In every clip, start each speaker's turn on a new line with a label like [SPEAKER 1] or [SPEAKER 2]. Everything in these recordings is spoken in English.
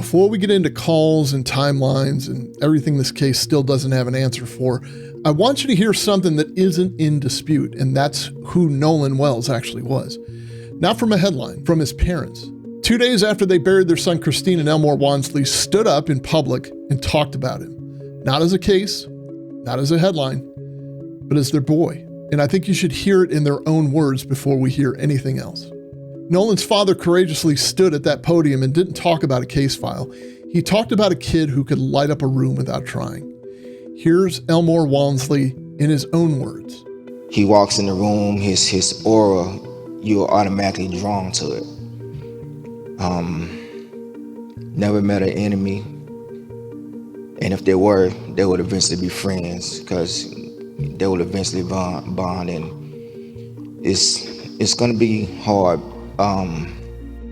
[SPEAKER 1] before we get into calls and timelines and everything this case still doesn't have an answer for, I want you to hear something that isn't in dispute, and that's who Nolan Wells actually was. Not from a headline, from his parents. 2 days after they buried their son Christine, and Elmore Wansley stood up in public and talked about him. Not as a case, not as a headline, but as their boy. And I think you should hear it in their own words before we hear anything else. Nolan's father courageously stood at that podium and didn't talk about a case file. He talked about a kid who could light up a room without trying. Here's Elmore Wansley in his own words.
[SPEAKER 2] He walks in the room, his aura, you're automatically drawn to it. Never met an enemy. And if they were, they would eventually be friends because they would eventually bond, and it's gonna be hard.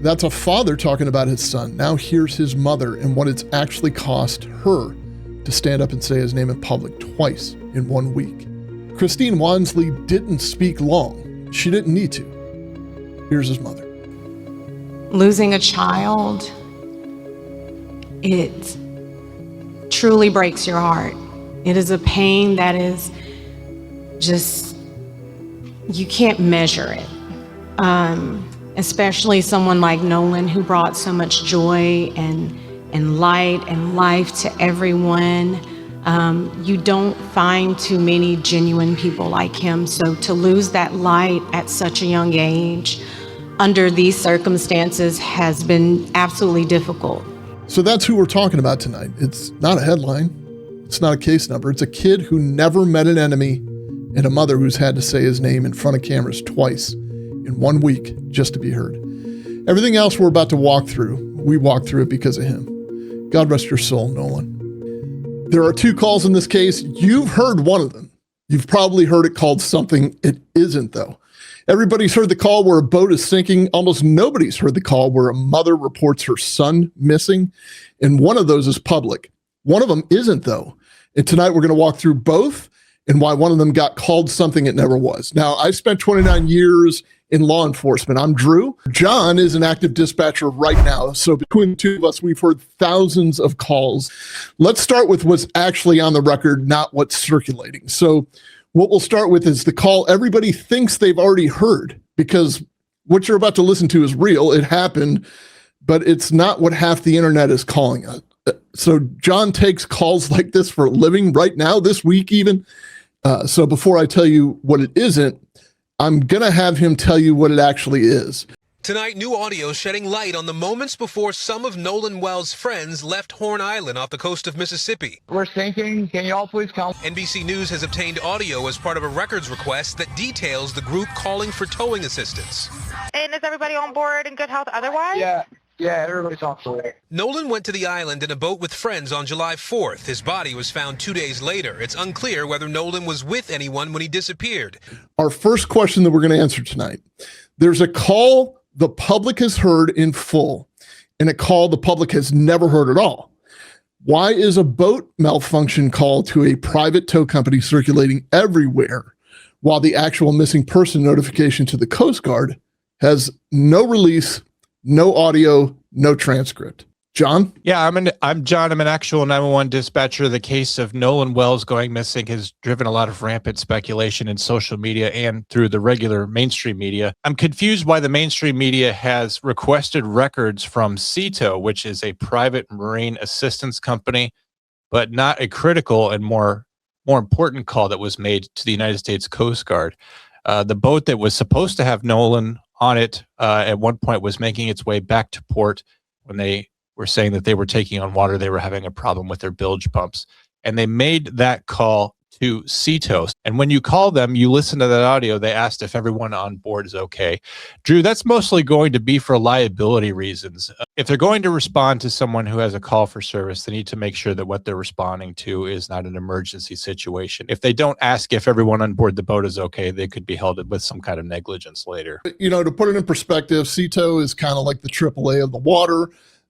[SPEAKER 1] That's a father talking about his son. Now here's his mother and what it's actually cost her to stand up and say his name in public twice in 1 week. Christine Wansley didn't speak long. She didn't need to. Here's his mother.
[SPEAKER 3] Losing a child, it truly breaks your heart. It is a pain that is just, you can't measure it. Especially someone like Nolan, who brought so much joy and light and life to everyone. You don't find too many genuine people like him. So to lose that light at such a young age under these circumstances has been absolutely difficult.
[SPEAKER 1] So that's who we're talking about tonight. It's not a headline. It's not a case number. It's a kid who never met an enemy and a mother who's had to say his name in front of cameras twice in 1 week just to be heard. Everything else we're about to walk through, we walked through it because of him. God rest your soul, Nolan. There are 2 calls in this case. You've heard one of them. You've probably heard it called something it isn't, though. Everybody's heard the call where a boat is sinking. Almost nobody's heard the call where a mother reports her son missing. And one of those is public. One of them isn't, though. And tonight we're going to walk through both and why one of them got called something it never was. Now, I've spent 29 years in law enforcement. I'm Drew. John is an active dispatcher right now. So between the two of us, we've heard thousands of calls. Let's start with what's actually on the record, not what's circulating. So what we'll start with is the call everybody thinks they've already heard, because what you're about to listen to is real. It happened, but it's not what half the internet is calling it. So John takes calls like this for a living right now, this week even. So before I tell you what it isn't, I'm going to have him tell you what it actually is.
[SPEAKER 4] Tonight, new audio shedding light on the moments before some of Nolan Wells' friends left Horn Island off the coast of Mississippi.
[SPEAKER 5] We're sinking. Can you all please come?
[SPEAKER 4] NBC News has obtained audio as part of a records request that details the group calling for towing assistance.
[SPEAKER 6] And is everybody on board in good health otherwise?
[SPEAKER 5] Yeah, everybody's on board.
[SPEAKER 4] Nolan went to the island in a boat with friends on July 4th. His body was found 2 days later. It's unclear whether Nolan was with anyone when he disappeared.
[SPEAKER 1] Our first question that we're going to answer tonight. There's a call the public has heard in full and a call the public has never heard at all. Why is a boat malfunction call to a private tow company circulating everywhere while the actual missing person notification to the Coast Guard has no release, no audio, no transcript? John?
[SPEAKER 7] Yeah, I'm John. I'm an actual 911 dispatcher. The case of Nolan Wells going missing has driven a lot of rampant speculation in social media and through the regular mainstream media. I'm confused why the mainstream media has requested records from SeaTow, which is a private marine assistance company, but not a critical and more important call that was made to the United States Coast Guard. The boat that was supposed to have Nolan on it at one point was making its way back to port when they were saying that they were taking on water. They were having a problem with their bilge pumps. And they made that call to SeaTow. And when you call them, you listen to that audio, they asked if everyone on board is okay. Drew, that's mostly going to be for liability reasons. If they're going to respond to someone who has a call for service, they need to make sure that what they're responding to is not an emergency situation. If they don't ask if everyone on board the boat is okay, they could be held with some kind of negligence later.
[SPEAKER 1] You know, to put it in perspective, SeaTow is kind of like the AAA of the water.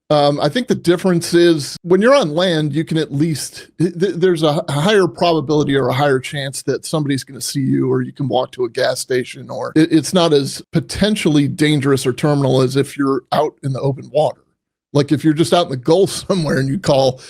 [SPEAKER 1] I think the difference is when you're on land, you can at least, there's a higher probability or a higher chance that somebody's going to see you, or you can walk to a gas station, or it's not as potentially dangerous or terminal as if you're out in the open water. Like if you're just out in the Gulf somewhere and you call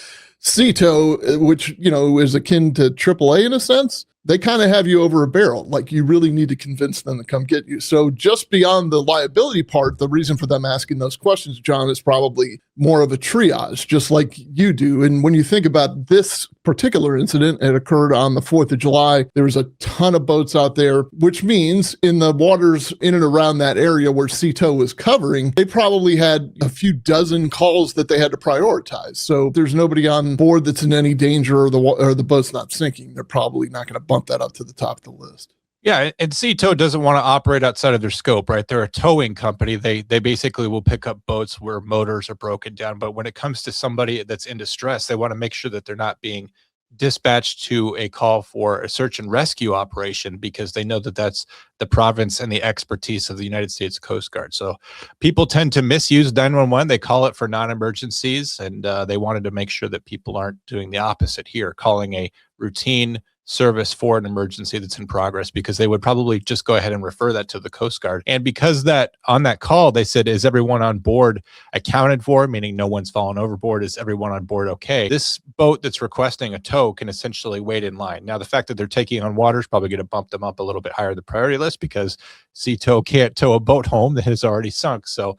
[SPEAKER 1] SeaTow, which, you know, is akin to AAA in a sense, they kind of have you over a barrel. Like you really need to convince them to come get you. So just beyond the liability part, the reason for them asking those questions, John, is probably more of a triage, just like you do. And when you think about this particular incident, it occurred on the 4th of July. There was a ton of boats out there, which means in the waters in and around that area where SeaTow was covering, they probably had a few dozen calls that they had to prioritize. So if there's nobody on board that's in any danger or the boat's not sinking, they're probably not going to bump that up to the top of the list.
[SPEAKER 7] Yeah, and SeaTow doesn't want to operate outside of their scope, right? They're a towing company. They basically will pick up boats where motors are broken down. But when it comes to somebody that's in distress, they want to make sure that they're not being dispatched to a call for a search and rescue operation, because they know that that's the province and the expertise of the United States Coast Guard. So people tend to misuse 911. They call it for non-emergencies, and they wanted to make sure that people aren't doing the opposite here, calling a routine service for an emergency that's in progress, because they would probably just go ahead and refer that to the Coast Guard. And because that on that call, they said, is everyone on board accounted for? Meaning no one's fallen overboard. Is everyone on board okay? This boat that's requesting a tow can essentially wait in line. Now, the fact that they're taking on water is probably going to bump them up a little bit higher the priority list, because SeaTow can't tow a boat home that has already sunk. So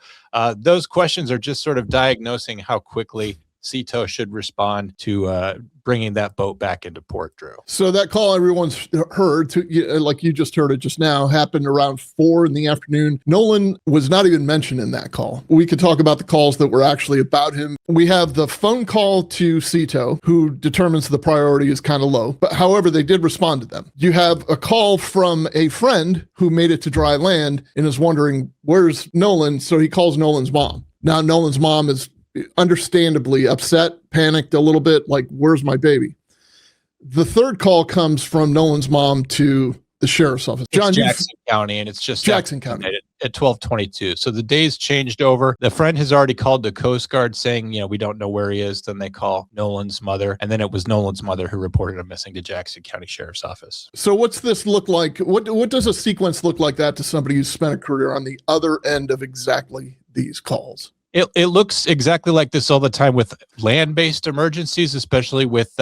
[SPEAKER 7] those questions are just sort of diagnosing how quickly SeaTow should respond to bringing that boat back into port, Drew.
[SPEAKER 1] So that call everyone's heard, like you just heard it just now, happened around 4 in the afternoon. Nolan was not even mentioned in that call. We could talk about the calls that were actually about him. We have the phone call to SeaTow, who determines the priority is kind of low. But however, they did respond to them. You have a call from a friend who made it to dry land and is wondering, where's Nolan? So he calls Nolan's mom. Now, Nolan's mom is understandably upset, panicked a little bit, like, where's my baby? The third call comes from Nolan's mom to the sheriff's office.
[SPEAKER 7] John, Jackson County, and it's just
[SPEAKER 1] Jackson County
[SPEAKER 7] at 12:22. So the day's changed over. The friend has already called the Coast Guard saying, you know, we don't know where he is. Then they call Nolan's mother, and then it was Nolan's mother who reported him missing to Jackson County Sheriff's Office.
[SPEAKER 1] So what's this look like? What does a sequence look like that to somebody who's spent a career on the other end of exactly these calls?
[SPEAKER 7] It looks exactly like this all the time with land-based emergencies, especially with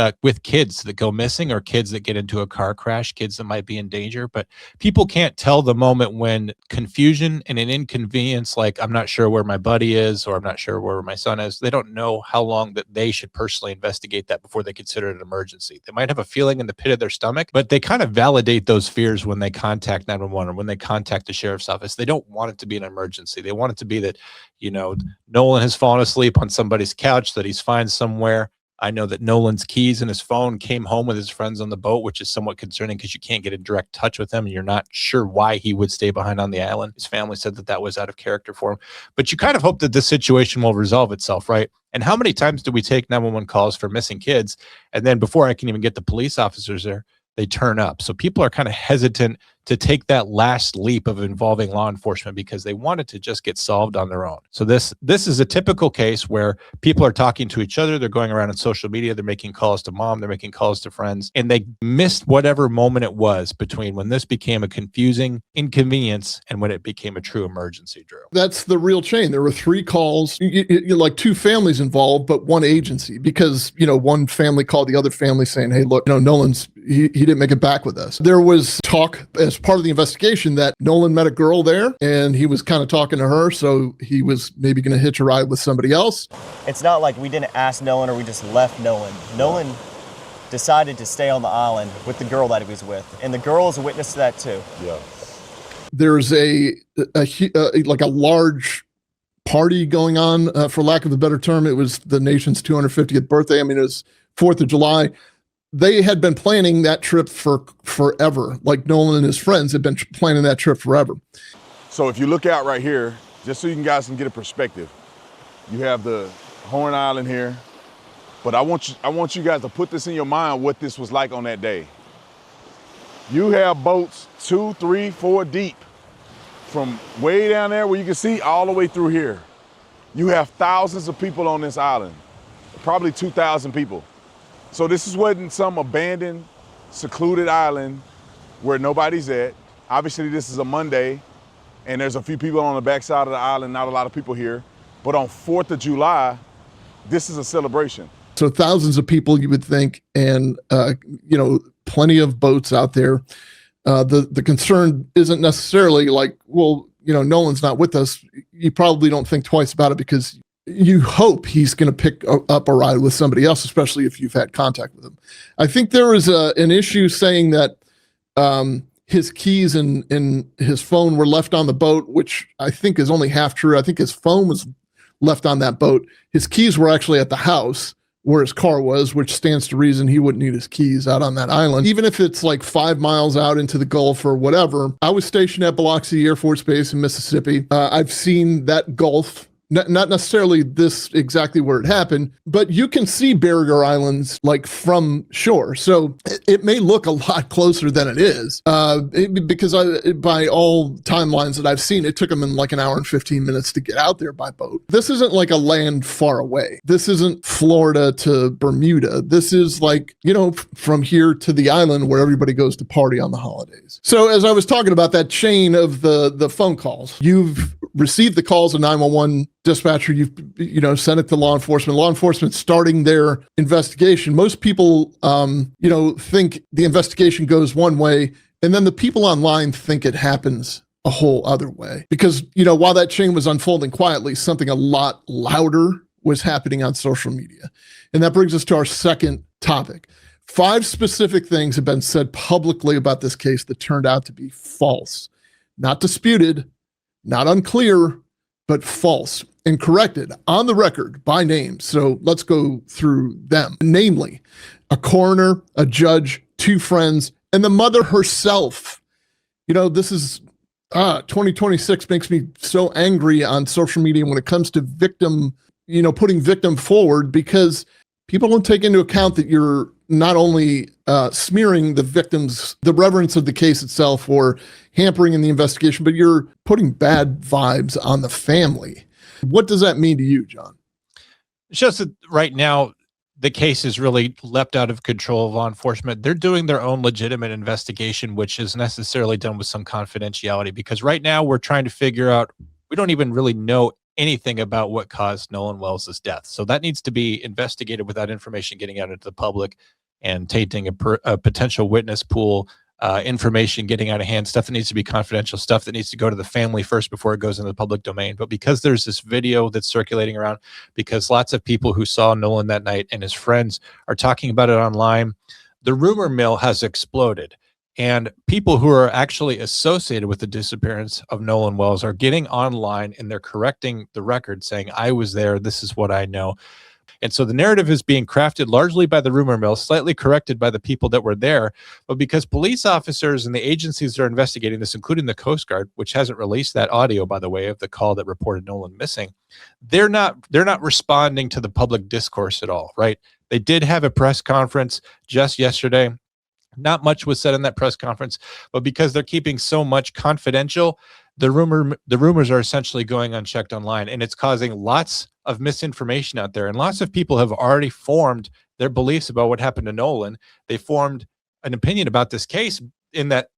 [SPEAKER 7] kids that go missing or kids that get into a car crash, kids that might be in danger. But people can't tell the moment when confusion and an inconvenience, like I'm not sure where my buddy is or I'm not sure where my son is. They don't know how long that they should personally investigate that before they consider it an emergency. They might have a feeling in the pit of their stomach, but they kind of validate those fears when they contact 911 or when they contact the sheriff's office. They don't want it to be an emergency. They want it to be that, you know, Nolan has fallen asleep on somebody's couch, that he's fine somewhere. I know that Nolan's keys and his phone came home with his friends on the boat, which is somewhat concerning because you can't get in direct touch with him and you're not sure why he would stay behind on the island. His family said that that was out of character for him. But you kind of hope that this situation will resolve itself, right? And how many times do we take 911 calls for missing kids? And then before I can even get the police officers there, they turn up. So people are kind of hesitant to take that last leap of involving law enforcement because they want it to just get solved on their own. So this is a typical case where people are talking to each other. They're going around on social media. They're making calls to mom. They're making calls to friends. And they missed whatever moment it was between when this became a confusing inconvenience and when it became a true emergency, Drew.
[SPEAKER 1] That's the real chain. There were 3 calls, like 2 families involved, but 1 agency, because, you know, one family called the other family saying, hey, look, you know, Nolan's, he didn't make it back with us. There was talk as part of the investigation that Nolan met a girl there and he was kind of talking to her. So he was maybe going to hitch a ride with somebody else.
[SPEAKER 8] It's not like we didn't ask Nolan or we just left Nolan. Nolan decided to stay on the island with the girl that he was with. And the girl is a witness to that too.
[SPEAKER 1] Yeah. There's like a large party going on, for lack of a better term. It was the nation's 250th birthday. I mean, it was 4th of July. They had been planning that trip for forever. Like Nolan and his friends had been planning that trip forever.
[SPEAKER 9] So if you look out right here, just so you guys can get a perspective, you have the Horn Island here. But I want you guys to put this in your mind, what this was like on that day. You have boats 2, 3, 4 deep from way down there where you can see all the way through here. You have thousands of people on this island, probably 2,000 people. So this wasn't some abandoned, secluded island where nobody's at. Obviously, this is a Monday, and there's a few people on the backside of the island, not a lot of people here. But on 4th of July, this is a celebration.
[SPEAKER 1] So thousands of people, you would think, and plenty of boats out there. The concern isn't necessarily like, well, Nolan's not with us. You probably don't think twice about it because you hope he's going to pick up a ride with somebody else, especially if you've had contact with him. I think there is an issue saying that his keys and his phone were left on the boat, which I think is only half true. I think his phone was left on that boat. His keys were actually at the house where his car was, which stands to reason he wouldn't need his keys out on that island. Even if it's like 5 miles out into the Gulf or whatever. I was stationed at Biloxi Air Force Base in Mississippi. I've seen that Gulf, not necessarily this exactly where it happened, but you can see barrier islands like from shore. So it may look a lot closer than it is because by all timelines that I've seen, it took them in like an hour and 15 minutes to get out there by boat. This isn't like a land far away. This isn't Florida to Bermuda. This is like, from here to the island where everybody goes to party on the holidays. So as I was talking about that chain of the phone calls, you've received the calls of 911 dispatcher, you've sent it to law enforcement starting their investigation. Most people think the investigation goes one way, and then the people online think it happens a whole other way, because while that chain was unfolding quietly, something a lot louder was happening on social media. And that brings us to our second topic. 5 specific things have been said publicly about this case that turned out to be false, not disputed, not unclear, but false and corrected on the record by name. So let's go through them. Namely, a coroner, a judge, 2 friends, and the mother herself. This is 2026 makes me so angry on social media when it comes to victim, putting victim forward, because people don't take into account that you're not only smearing the reverence of the case itself or hampering in the investigation, but you're putting bad vibes on the family. What does that mean to you, John?
[SPEAKER 7] It's just that right now, the case is really leapt out of control of law enforcement. They're doing their own legitimate investigation, which is necessarily done with some confidentiality, because right now we're trying to figure out, we don't even really know anything about what caused Nolan Wells' death. So that needs to be investigated without information getting out into the public and tainting a potential witness pool, information getting out of hand, stuff that needs to be confidential, stuff that needs to go to the family first before it goes into the public domain. But because there's this video that's circulating around, because lots of people who saw Nolan that night and his friends are talking about it online, the rumor mill has exploded. And people who are actually associated with the disappearance of Nolan Wells are getting online and they're correcting the record, saying, I was there, this is what I know. And so the narrative is being crafted largely by the rumor mill, slightly corrected by the people that were there. But because police officers and the agencies that are investigating this, including the Coast Guard, which hasn't released that audio, by the way, of the call that reported Nolan missing, they're not responding to the public discourse at all, right? They did have a press conference just yesterday. Not much was said in that press conference, but because they're keeping so much confidential, the rumors are essentially going unchecked online, and it's causing lots of misinformation out there. And lots of people have already formed their beliefs about what happened to Nolan. They formed an opinion about this case in that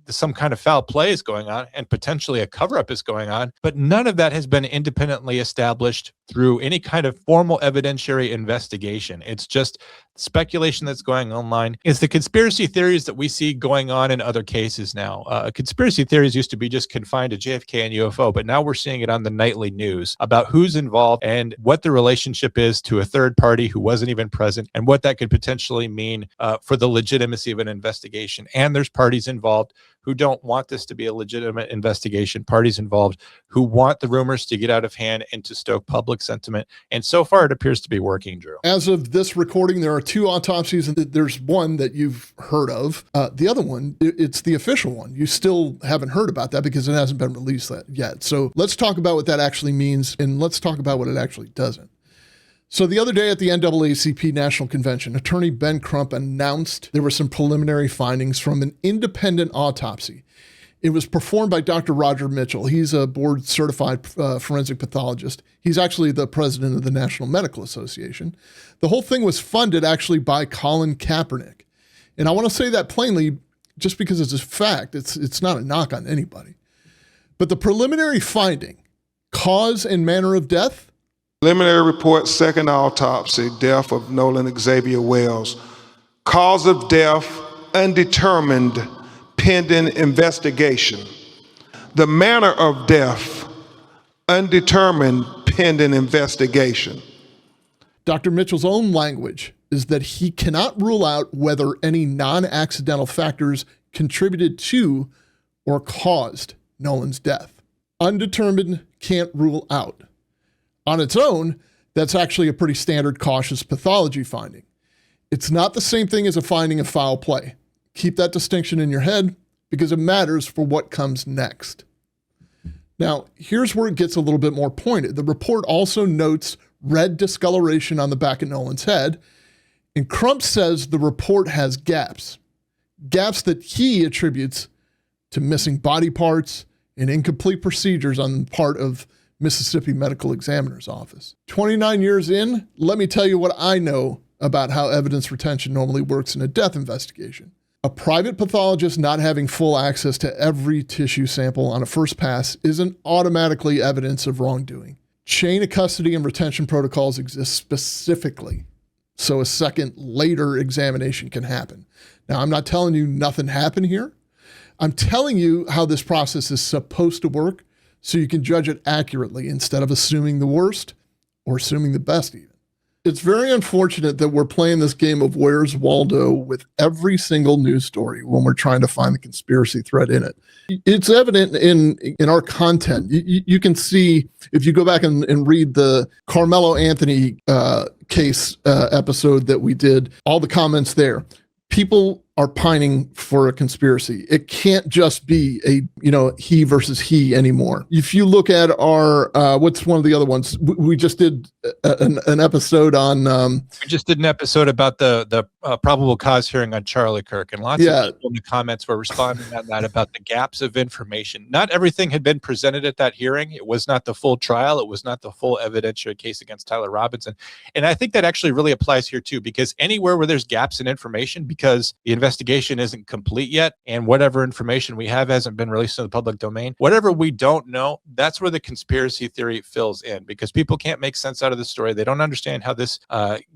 [SPEAKER 7] some kind of foul play is going on and potentially a cover-up is going on, but none of that has been independently established through any kind of formal evidentiary investigation. It's just speculation that's going online. It's the conspiracy theories that we see going on in other cases now. Conspiracy theories used to be just confined to JFK and UFO, but now we're seeing it on the nightly news about who's involved and what the relationship is to a third party who wasn't even present and what that could potentially mean for the legitimacy of an investigation. And there's parties involved who don't want this to be a legitimate investigation, parties involved who want the rumors to get out of hand and to stoke public sentiment. And so far, it appears to be working, Drew.
[SPEAKER 1] As of this recording, there are 2 autopsies, and there's one that you've heard of. The other one, it's the official one. You still haven't heard about that because it hasn't been released yet. So let's talk about what that actually means, and let's talk about what it actually doesn't. So the other day at the NAACP National Convention, attorney Ben Crump announced there were some preliminary findings from an independent autopsy. It was performed by Dr. Roger Mitchell. He's a board-certified forensic pathologist. He's actually the president of the National Medical Association. The whole thing was funded actually by Colin Kaepernick. And I want to say that plainly just because it's a fact. It's not a knock on anybody. But the preliminary finding, cause and manner of death,
[SPEAKER 10] Preliminary report, second autopsy, death of Nolan Xavier Wells. Cause of death, undetermined, pending investigation. The manner of death, undetermined, pending investigation.
[SPEAKER 1] Dr. Mitchell's own language is that he cannot rule out whether any non-accidental factors contributed to or caused Nolan's death. Undetermined can't rule out. On its own, that's actually a pretty standard cautious pathology finding. It's not the same thing as a finding of foul play. Keep that distinction in your head because it matters for what comes next. Now, here's where it gets a little bit more pointed. The report also notes red discoloration on the back of Nolan's head, and Crump says the report has gaps that he attributes to missing body parts and incomplete procedures on the part of Mississippi Medical Examiner's Office. 29 years in, let me tell you what I know about how evidence retention normally works in a death investigation. A private pathologist not having full access to every tissue sample on a first pass isn't automatically evidence of wrongdoing. Chain of custody and retention protocols exist specifically, so a second later examination can happen. Now, I'm not telling you nothing happened here. I'm telling you how this process is supposed to work so you can judge it accurately instead of assuming the worst or assuming the best even. It's very unfortunate that we're playing this game of Where's Waldo with every single news story when we're trying to find the conspiracy thread in it. It's evident in our content. You can see, if you go back and read the Carmelo Anthony case episode that we did, all the comments there. People are pining for a conspiracy. It can't just be a, he versus he anymore. If you look at our, what's one of the other ones? We just did an episode on.
[SPEAKER 7] We just did an episode about the probable cause hearing on Charlie Kirk, and lots of people in the comments were responding on that about the gaps of information. Not everything had been presented at that hearing. It was not the full trial. It was not the full evidentiary case against Tyler Robinson. And I think that actually really applies here too, because anywhere where there's gaps in information, because the investigation isn't complete yet, and whatever information we have hasn't been released to the public domain, whatever we don't know, that's where the conspiracy theory fills in, because people can't make sense out of the story. They don't understand how this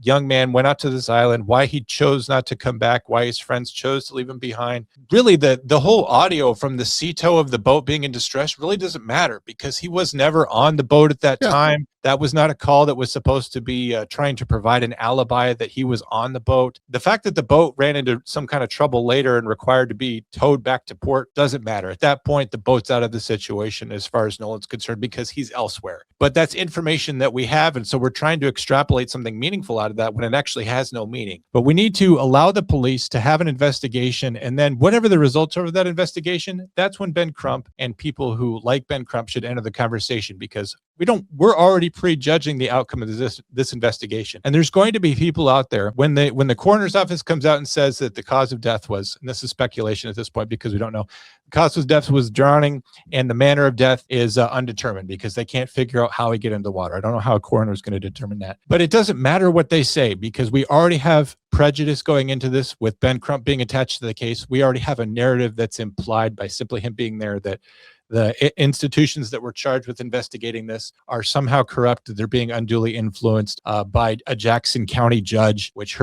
[SPEAKER 7] young man went out to this island, why he chose not to come back, why his friends chose to leave him behind. Really, the whole audio from the SeaTow of the boat being in distress really doesn't matter, because he was never on the boat at that time. That was not a call that was supposed to be trying to provide an alibi that he was on the boat. The fact that the boat ran into some kind of trouble later and required to be towed back to port doesn't matter. At that point, the boat's out of the situation as far as Nolan's concerned, because he's elsewhere. But that's information that we have, and so we're trying to extrapolate something meaningful out of that when it actually has no meaning. But we need to allow the police to have an investigation, and then whatever the results are of that investigation, that's when Ben Crump and people who like Ben Crump should enter the conversation, because we're already prejudging the outcome of this investigation. And there's going to be people out there when the coroner's office comes out and says that the cause of death was, and this is speculation at this point because we don't know, the cause of death was drowning and the manner of death is undetermined, because they can't figure out how he get into the water. I don't know how a coroner is going to determine that. But it doesn't matter what they say, because we already have prejudice going into this with Ben Crump being attached to the case. We already have a narrative that's implied by simply him being there, that the institutions that were charged with investigating this are somehow corrupt, that they're being unduly influenced by a Jackson County judge, which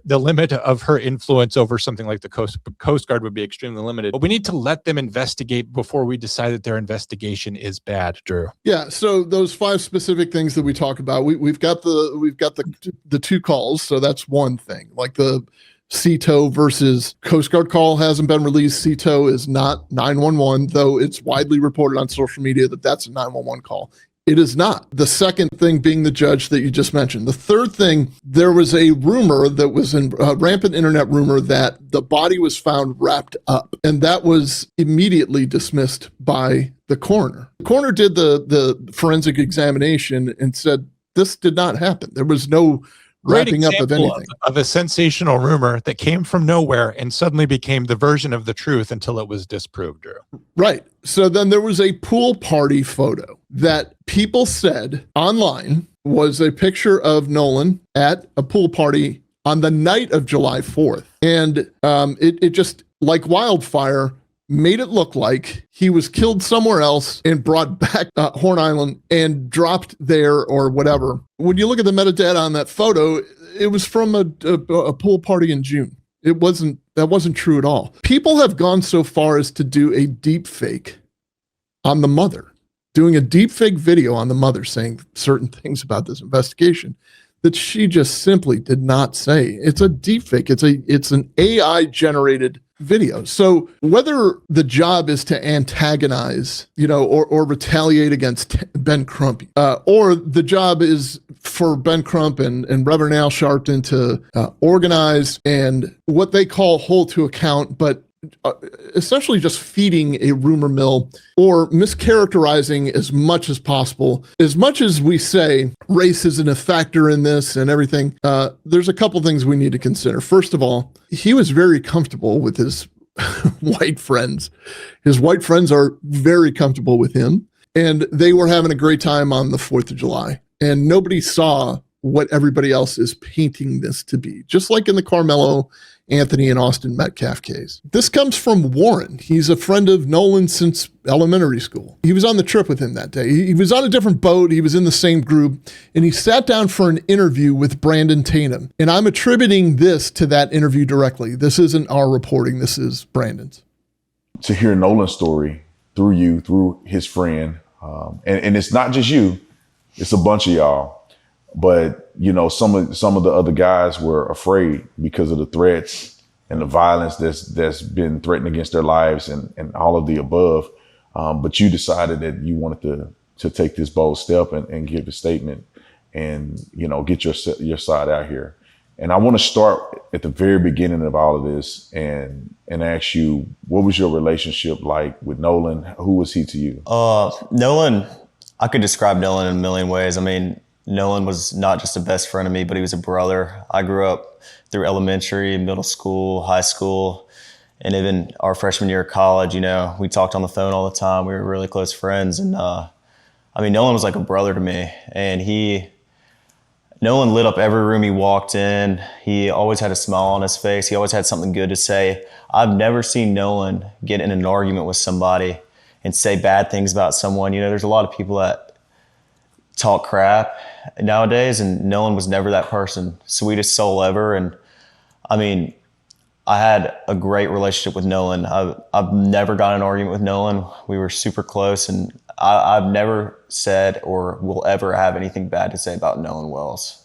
[SPEAKER 7] the limit of her influence over something like the Coast Guard would be extremely limited. But we need to let them investigate before we decide that their investigation is bad, Drew.
[SPEAKER 1] Yeah, so those 5 specific things that we talk about, we've got the 2 calls, so that's one thing. Like the SeaTow versus Coast Guard call hasn't been released. SeaTow is not 911, though it's widely reported on social media that that's a 911 call. It is not. The second thing being the judge that you just mentioned. The third thing, there was a rumor that was in rampant internet rumor that the body was found wrapped up, and that was immediately dismissed by the coroner. The coroner did the forensic examination and said this did not happen. There was no wrapping up of anything.
[SPEAKER 7] Of a sensational rumor that came from nowhere and suddenly became the version of the truth until it was disproved, Drew.
[SPEAKER 1] Right. So then there was a pool party photo that people said online was a picture of Nolan at a pool party on the night of July 4th. And it just, like wildfire, made it look like he was killed somewhere else and brought back Horn Island and dropped there or whatever. When you look at the metadata on that photo, it was from a pool party in June. That wasn't true at all. People have gone so far as to do a deep fake on the mother, doing a deep fake video on the mother saying certain things about this investigation that she just simply did not say. It's a deep fake. It's an AI generated video. So whether the job is to antagonize, or retaliate against Ben Crump, or the job is for Ben Crump and Reverend Al Sharpton to organize and what they call hold to account, but essentially just feeding a rumor mill or mischaracterizing as much as possible. As much as we say race isn't a factor in this and everything, there's a couple things we need to consider. First of all, he was very comfortable with his white friends. His white friends are very comfortable with him, and they were having a great time on the 4th of July. And nobody saw what everybody else is painting this to be, just like in the Carmelo Anthony and Austin Metcalf case. This comes from Warren. He's a friend of Nolan since elementary school. He was on the trip with him that day. He was on a different boat. He was in the same group, and he sat down for an interview with Brandon Tatum. And I'm attributing this to that interview directly. This isn't our reporting. This is Brandon's.
[SPEAKER 9] To hear Nolan's story through you, through his friend, and it's not just you, it's a bunch of y'all. But, some of the other guys were afraid because of the threats and the violence that's been threatened against their lives and all of the above. But you decided that you wanted to take this bold step and give a statement and, get your side out here. And I want to start at the very beginning of all of this and ask you, what was your relationship like with Nolan? Who was he to you?
[SPEAKER 8] Nolan, I could describe Nolan in a million ways. I mean, Nolan was not just a best friend of me, but he was a brother. I grew up through elementary, middle school, high school, and even our freshman year of college. We talked on the phone all the time. We were really close friends. And Nolan was like a brother to me. And Nolan lit up every room he walked in. He always had a smile on his face. He always had something good to say. I've never seen Nolan get in an argument with somebody and say bad things about someone. There's a lot of people that talk crap nowadays, and Nolan was never that person. Sweetest soul ever. And I had a great relationship with Nolan. I've never got in an argument with Nolan. We were super close, and I've never said or will ever have anything bad to say about Nolan Wells.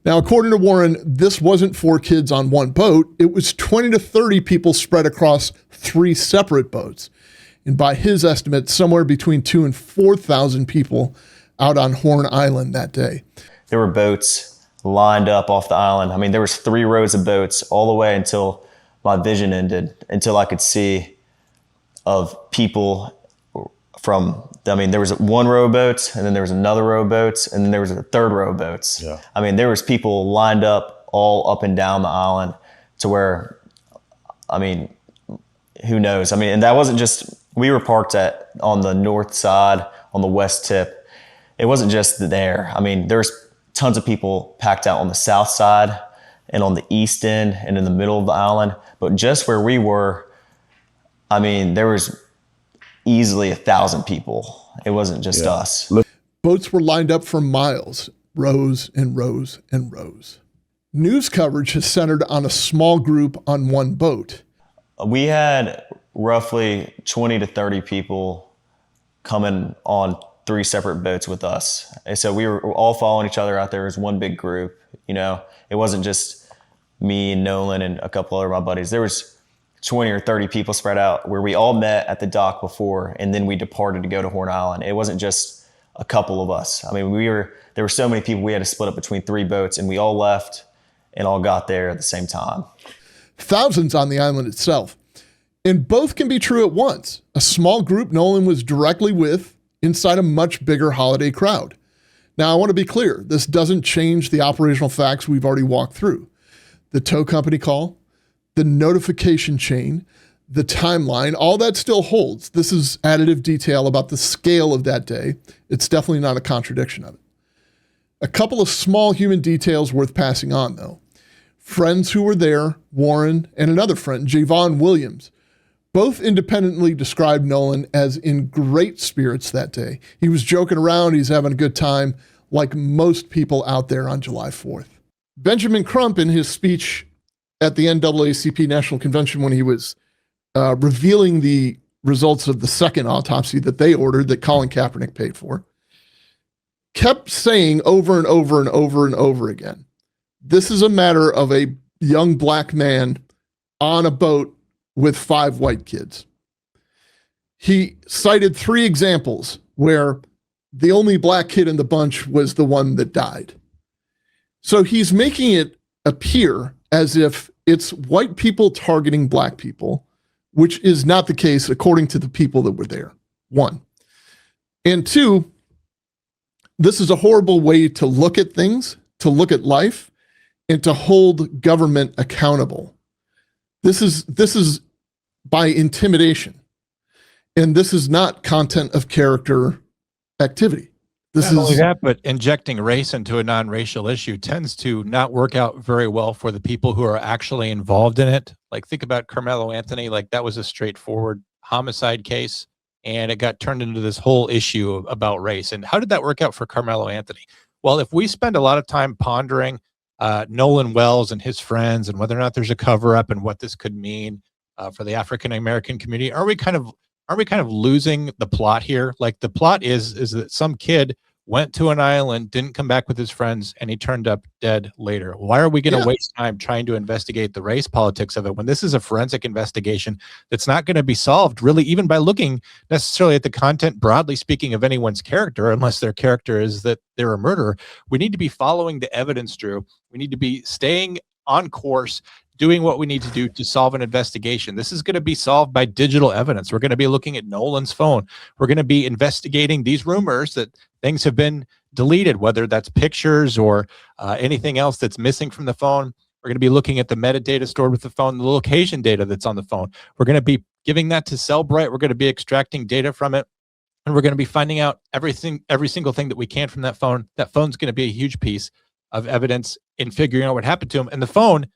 [SPEAKER 1] Now, according to Warren, this wasn't 4 kids on one boat. It was 20 to 30 people spread across 3 separate boats. And by his estimate, somewhere between 2,000 and 4,000 people out on Horn Island that day.
[SPEAKER 8] There were boats lined up off the island. There was 3 rows of boats all the way until my vision ended, until I could see of people there was 1 row of boats, and then there was another row of boats, and then there was a 3rd row of boats. Yeah. There was people lined up all up and down the island to where, who knows? And that wasn't just, we were parked on the north side, on the west tip. It wasn't just there. There's tons of people packed out on the south side and on the east end and in the middle of the island. But just where we were, there was easily 1,000 people. It wasn't just us.
[SPEAKER 1] Boats were lined up for miles, rows and rows and rows. News coverage has centered on a small group on one boat.
[SPEAKER 8] We had roughly 20 to 30 people coming on 3 separate boats with us. And so we were all following each other out there as one big group. It wasn't just me and Nolan and a couple other of my buddies. There was 20 or 30 people spread out where we all met at the dock before, and then we departed to go to Horn Island. It wasn't just a couple of us. There were so many people, we had to split up between 3 boats, and we all left and all got there at the same time.
[SPEAKER 1] Thousands on the island itself. And both can be true at once. A small group Nolan was directly with inside a much bigger holiday crowd. Now, I want to be clear. This doesn't change the operational facts we've already walked through. The tow company call, the notification chain, the timeline, all that still holds. This is additive detail about the scale of that day. It's definitely not a contradiction of it. A couple of small human details worth passing on, though. Friends who were there, Warren and another friend, Javon Williams, both independently described Nolan as in great spirits that day. He was joking around. He's having a good time, like most people out there on July 4th. Benjamin Crump, in his speech at the NAACP National Convention when he was revealing the results of the second autopsy that they ordered that Colin Kaepernick paid for, kept saying over and over and over and over again, this is a matter of a young black man on a boat with 5 white kids. He cited 3 examples where the only black kid in the bunch was the one that died. So he's making it appear as if it's white people targeting black people, which is not the case according to the people that were there, 1. And 2, this is a horrible way to look at things, to look at life, and to hold government accountable. This is by intimidation. And this is not content of character activity. This
[SPEAKER 7] Not only
[SPEAKER 1] is
[SPEAKER 7] that, but injecting race into a non-racial issue tends to not work out very well for the people who are actually involved in it. Like, think about Carmelo Anthony. Like, that was a straightforward homicide case, and it got turned into this whole issue about race. And how did that work out for Carmelo Anthony? Well, if we spend a lot of time pondering Nolan Wells and his friends and whether or not there's a cover-up and what this could mean for the African American community, are we kind of losing the plot here? Like, the plot is that some kid went to an island, didn't come back with his friends, and he turned up dead later. Why are we going to waste time trying to investigate the race politics of it when this is a forensic investigation that's not going to be solved really even by looking necessarily at the content, broadly speaking, of anyone's character, unless their character is that they're a murderer? We need to be following the evidence, Drew. We need to be staying on course, doing what we need to do to solve an investigation. This is going to be solved by digital evidence. We're going to be looking at Nolan's phone. We're going to be investigating these rumors that things have been deleted, whether that's pictures or anything else that's missing from the phone. We're going to be looking at the metadata stored with the phone, the location data that's on the phone. We're going to be giving that to Cellbrite. We're going to be extracting data from it. And we're going to be finding out every single thing that we can from that phone. That phone's going to be a huge piece of evidence in figuring out what happened to him. And the phone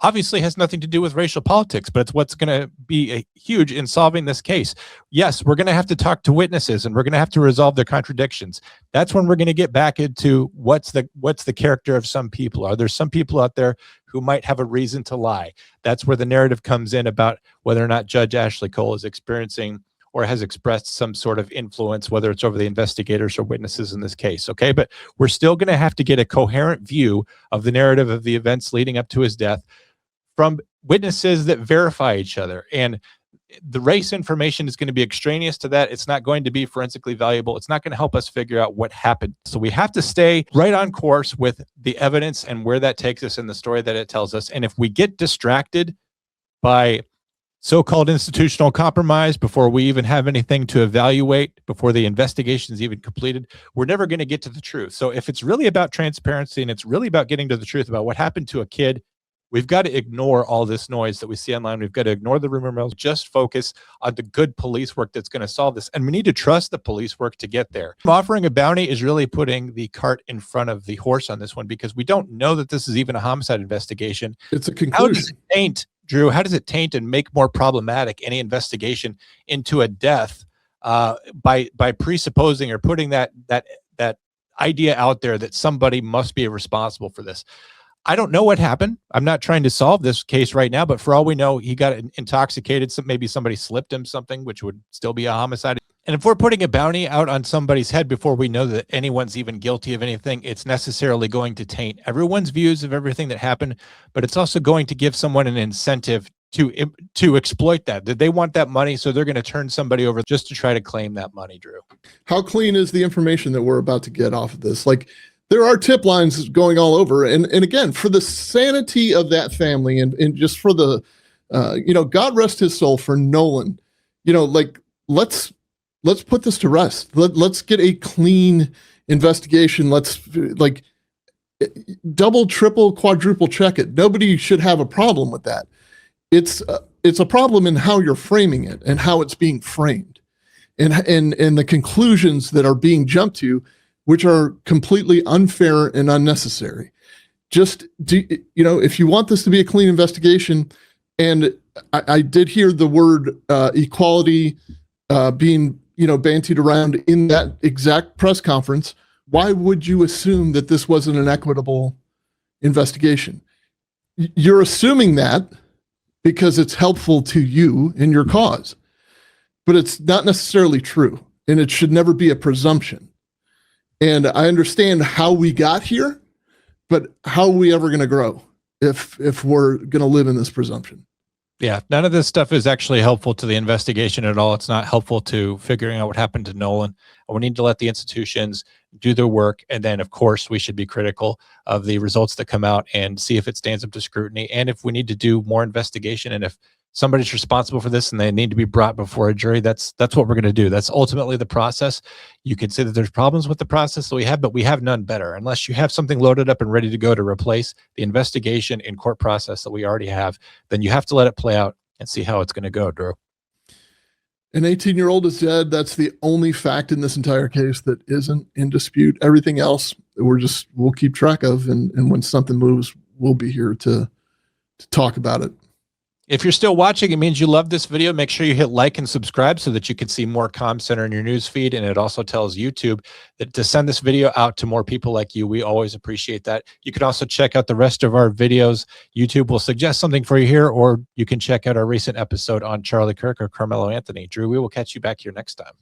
[SPEAKER 7] obviously has nothing to do with racial politics, but it's what's going to be huge in solving this case. Yes, we're going to have to talk to witnesses and we're going to have to resolve their contradictions. That's when we're going to get back into what's the character of some people. Are there some people out there who might have a reason to lie? That's where the narrative comes in about whether or not Judge Ashley Cole is experiencing or has expressed some sort of influence, whether it's over the investigators or witnesses in this case, okay? But we're still going to have to get a coherent view of the narrative of the events leading up to his death from witnesses that verify each other. And the race information is going to be extraneous to that. It's not going to be forensically valuable. It's not going to help us figure out what happened. So we have to stay right on course with the evidence and where that takes us in the story that it tells us. And if we get distracted by so-called institutional compromise before we even have anything to evaluate, before the investigation is even completed, we're never going to get to the truth. So if it's really about transparency and it's really about getting to the truth about what happened to a kid, we've got to ignore all this noise that we see online. We've got to ignore the rumor mills, just focus on the good police work that's going to solve this. And we need to trust the police work to get there. Offering a bounty is really putting the cart in front of the horse on this one, because we don't know that this is even a homicide investigation.
[SPEAKER 1] It's a conclusion.
[SPEAKER 7] How does it taint, Drew, how does it taint and make more problematic any investigation into a death by presupposing or putting that idea out there that somebody must be responsible for this? I don't know what happened. I'm not trying to solve this case right now, but for all we know, he got intoxicated. So maybe somebody slipped him something, which would still be a homicide. And if we're putting a bounty out on somebody's head before we know that anyone's even guilty of anything, it's necessarily going to taint everyone's views of everything that happened, but it's also going to give someone an incentive to exploit that. They want that money, so they're going to turn somebody over just to try to claim that money, Drew.
[SPEAKER 1] How clean is the information that we're about to get off of this? Like, there are tip lines going all over. And again, for the sanity of that family and just for the, God rest his soul, for Nolan, let's put this to rest. Let's get a clean investigation. Let's double, triple, quadruple check it. Nobody should have a problem with that. It's a problem in how you're framing it and how it's being framed and the conclusions that are being jumped to, which are completely unfair and unnecessary. Just if you want this to be a clean investigation, and I did hear the word equality being, bantied around in that exact press conference. Why would you assume that this wasn't an equitable investigation? You're assuming that because it's helpful to you in your cause, but it's not necessarily true, and it should never be a presumption. And I understand how we got here, but how are we ever going to grow if we're going to live in this presumption?
[SPEAKER 7] Yeah, none of this stuff is actually helpful to the investigation at all. It's not helpful to figuring out what happened to Nolan. We need to let the institutions do their work. And then, of course, we should be critical of the results that come out and see if it stands up to scrutiny. And if we need to do more investigation, and if somebody's responsible for this and they need to be brought before a jury, that's what we're going to do. That's ultimately the process. You can say that there's problems with the process that we have, but we have none better. Unless you have something loaded up and ready to go to replace the investigation in court process that we already have, then you have to let it play out and see how it's going to go, Drew.
[SPEAKER 1] An 18-year-old is dead. That's the only fact in this entire case that isn't in dispute. Everything else we'll keep track of, and when something moves, we'll be here to talk about it.
[SPEAKER 7] If you're still watching, it means you love this video. Make sure you hit like and subscribe so that you can see more Comm Center in your news feed. And it also tells YouTube that to send this video out to more people like you. We always appreciate that. You can also check out the rest of our videos. YouTube will suggest something for you here, or you can check out our recent episode on Charlie Kirk or Carmelo Anthony. Drew, we will catch you back here next time.